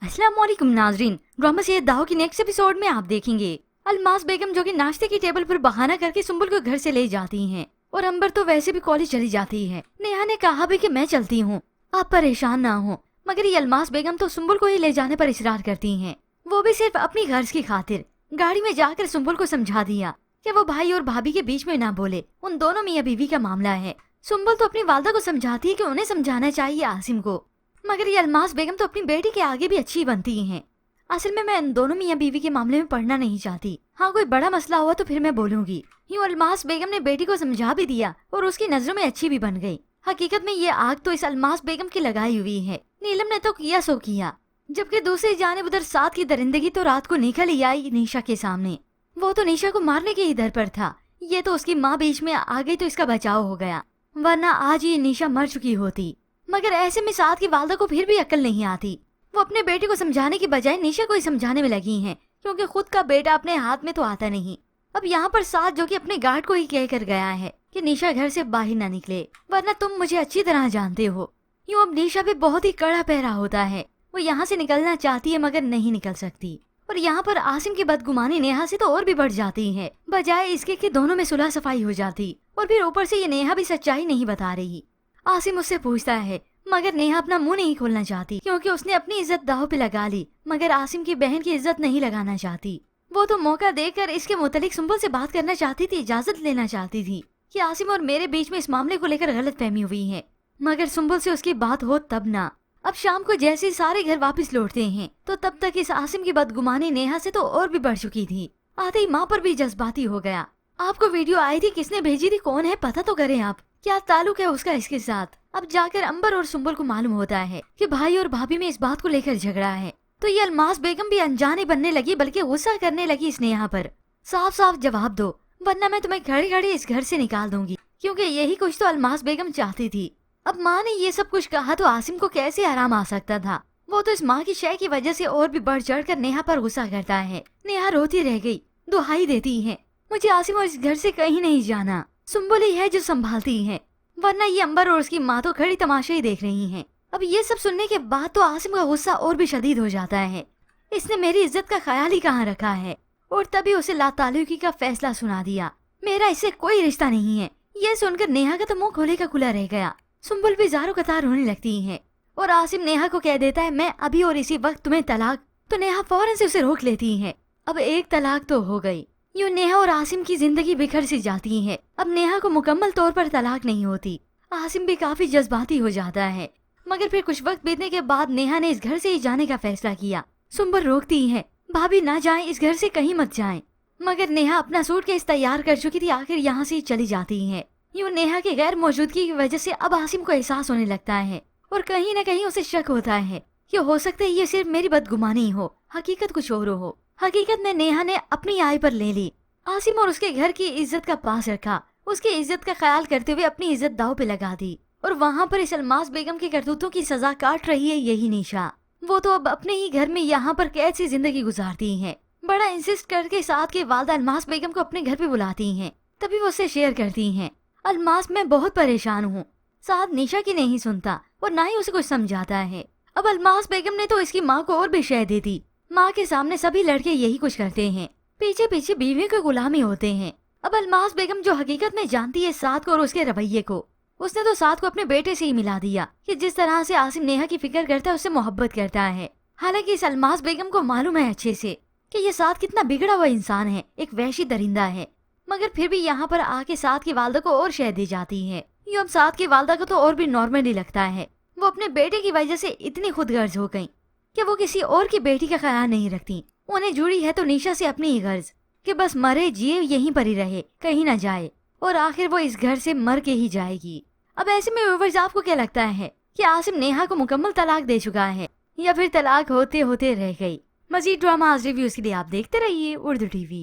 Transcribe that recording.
अस्सलाम वालेकुम नाजरीन, ड्रामा से दाव की नेक्स्ट एपिसोड में आप देखेंगे अलमास बेगम जो कि नाश्ते की टेबल पर बहाना करके सुम्बुल को घर से ले जाती हैं और अंबर तो वैसे भी कॉलेज चली जाती है। नेहा ने कहा भी कि मैं चलती हूँ, आप परेशान ना हो, मगर ये अलमास बेगम तो सुम्बुल को ही ले जाने पर इसरार करती हैं, वो भी सिर्फ अपनी गर्ज की खातिर। गाड़ी में जाकर सुम्बुल को समझा दिया कि वो भाई और भाभी के बीच में ना बोले, उन दोनों मियाँ बीवी का मामला है। सुम्बुल तो अपनी वालदा को समझाती है कि उन्हें समझाना चाहिए आसिम को, मगर ये अलमास बेगम तो अपनी बेटी के आगे भी अच्छी बनती हैं। असल में मैं इन दोनों मियाँ बीवी के मामले में पढ़ना नहीं चाहती, हाँ कोई बड़ा मसला हुआ तो फिर मैं बोलूंगी। यूँ अलमास बेगम ने बेटी को समझा भी दिया और उसकी नजरों में अच्छी भी बन गई। हकीकत में ये आग तो इस अलमास बेगम की लगाई हुई है, नीलम ने तो किया सो किया। जबकि दूसरी जानिब उधर साथ की दरिंदगी तो रात को निकल ही आई निशा के सामने। वो तो निशा को मारने के ही दर पर था, ये तो उसकी माँ बीच में आ गई तो इसका बचाव हो गया, वरना आज ये निशा मर चुकी होती। मगर ऐसे में साथ की वालदा को फिर भी अक्ल नहीं आती, वो अपने बेटे को समझाने की बजाय निशा को ही समझाने में लगी हैं, क्योंकि खुद का बेटा अपने हाथ में तो आता नहीं। अब यहाँ पर साथ जो कि अपने गार्ड को ही कह कर गया है कि निशा घर से बाहर ना निकले, वरना तुम मुझे अच्छी तरह जानते हो। यूँ अब निशा भी बहुत ही कड़ा पहरा होता है, वो यहाँ से निकलना चाहती है मगर नहीं निकल सकती। और यहाँ पर आसिम की बदगुमानी नेहा से तो और भी बढ़ जाती है, बजाय इसके कि दोनों में सुलह सफाई हो जाती। और फिर ऊपर से ये नेहा भी सच्चाई नहीं बता रही। आसिम उससे पूछता है, मगर नेहा अपना मुंह नहीं खोलना चाहती, क्योंकि उसने अपनी इज्जत दाव पे लगा ली, मगर आसिम की बहन की इज्जत नहीं लगाना चाहती। वो तो मौका देकर इसके मुतालिक सुम्बुल से बात करना चाहती थी, इजाजत लेना चाहती थी कि आसिम और मेरे बीच में इस मामले को लेकर गलत फहमी हुई है, मगर सुम्बुल से उसकी बात हो तब ना। अब शाम को जैसे सारे घर वापस लौटते हैं तो तब तक इस आसिम की बदगुमानी नेहा से तो और भी बढ़ चुकी थी। आते ही माँ पर भी जज्बाती हो गया। आपको वीडियो आई थी, किसने भेजी थी, कौन है, पता तो करें आप, क्या ताल्लुक है उसका इसके साथ। अब जाकर अंबर और सुम्बुल को मालूम होता है कि भाई और भाभी में इस बात को लेकर झगड़ा है, तो ये अलमास बेगम भी अनजाने बनने लगी, बल्कि गुस्सा करने लगी इस नेहा पर। साफ साफ जवाब दो, वरना मैं तुम्हें खड़े खड़े इस घर से निकाल दूंगी, क्योंकि यही कुछ तो अलमास बेगम चाहती थी। अब माँ ने ये सब कुछ कहा तो आसिम को कैसे आराम आ सकता था, वो तो इस माँ की शय की वजह से और भी बढ़ चढ़ कर नेहा पर गुस्सा करता है। नेहा रोती रह गई, दुहाई देती है, मुझे आसिम और इस घर से कहीं नहीं जाना, सुम्बुल ही है जो संभालती है, वरना ये अंबर और उसकी माँ तो खड़ी तमाशा ही देख रही हैं। अब ये सब सुनने के बाद तो आसिम का गुस्सा और भी शदीद हो जाता है, इसने मेरी इज्जत का ख्याल ही कहाँ रखा है। और तभी उसे लाताल्लुकी का फैसला सुना दिया, मेरा इससे कोई रिश्ता नहीं है। ये सुनकर नेहा का तो मुंह खोले का खुला रह गया। सुम्बुल भी ज़ारो कतार होने लगती है और आसिम नेहा को कह देता है, मैं अभी और इसी वक्त तुम्हें तलाक, तो नेहा फौरन से उसे रोक लेती है। अब एक तलाक तो हो गई, यूँ नेहा और आसिम की जिंदगी बिखर सी जाती है। अब नेहा को मुकम्मल तौर पर तलाक नहीं होती। आसिम भी काफी जज्बाती हो जाता है, मगर फिर कुछ वक्त बीतने के बाद नेहा ने इस घर से ही जाने का फैसला किया। सुम्बुल रोकती है, भाभी ना जाएं, इस घर से कहीं मत जाएं। मगर नेहा अपना सूटकेस तैयार कर चुकी थी, आखिर यहाँ से चली जाती है। यूँ नेहा की गैर मौजूदगी की वजह से अब आसिम को एहसास होने लगता है और कहीं न कहीं उसे शक होता है कि हो सकता है ये सिर्फ मेरी बदगुमानी हो, हकीकत कुछ और हो। हकीकत में नेहा ने अपनी आय पर ले ली, आसिम और उसके घर की इज्जत का पास रखा, उसकी इज्जत का ख्याल करते हुए अपनी इज्जत दाव पे लगा दी। और वहाँ पर इस अलमास बेगम की करतूतों की सजा काट रही है यही निशा। वो तो अब अपने ही घर में यहाँ पर कैद सी जिंदगी गुजारती है। बड़ा इंसिस्ट करके साथ के वालदा अलमास बेगम को अपने घर पे बुलाती हैं, तभी वो उससे शेयर करती हैं, अलमास मैं बहुत परेशान हूँ। साथ निशा की नहीं सुनता और ना ही उसे कुछ समझाता है। अब अलमास बेगम ने तो इसकी माँ को और भी शय दे दी। माँ के सामने सभी लड़के यही कुछ करते हैं, पीछे पीछे बीवी के गुलामी होते हैं। अब अलमास बेगम जो हकीकत में जानती है साथ को और उसके रवैये को, उसने तो साथ को अपने बेटे से ही मिला दिया कि जिस तरह से आसिम नेहा की फिक्र करता है उससे मोहब्बत करता है। हालांकि इस अलमास बेगम को मालूम है अच्छे से कि ये साथ कितना बिगड़ा हुआ इंसान है, एक वहशी दरिंदा है, मगर फिर भी यहाँ पर आके साथ की वालदा को और शय दी जाती है। यूँ अब साथ की वालदा को तो और भी नॉर्मली लगता है, वो अपने बेटे की वजह से इतनी खुदगर्ज हो गई कि वो किसी और की बेटी का ख्याल नहीं रखती। उन्हें जुड़ी है तो निशा से अपनी ही गर्ज कि बस मरे जिए यहीं पर ही रहे, कहीं ना जाए, और आखिर वो इस घर से मर के ही जाएगी। अब ऐसे में व्यूअर्स आपको क्या लगता है कि आसिम नेहा को मुकम्मल तलाक दे चुका है या फिर तलाक होते होते रह गई? मजीद ड्रामा रिव्यूज के लिए आप देखते रहिए उर्दू टीवी।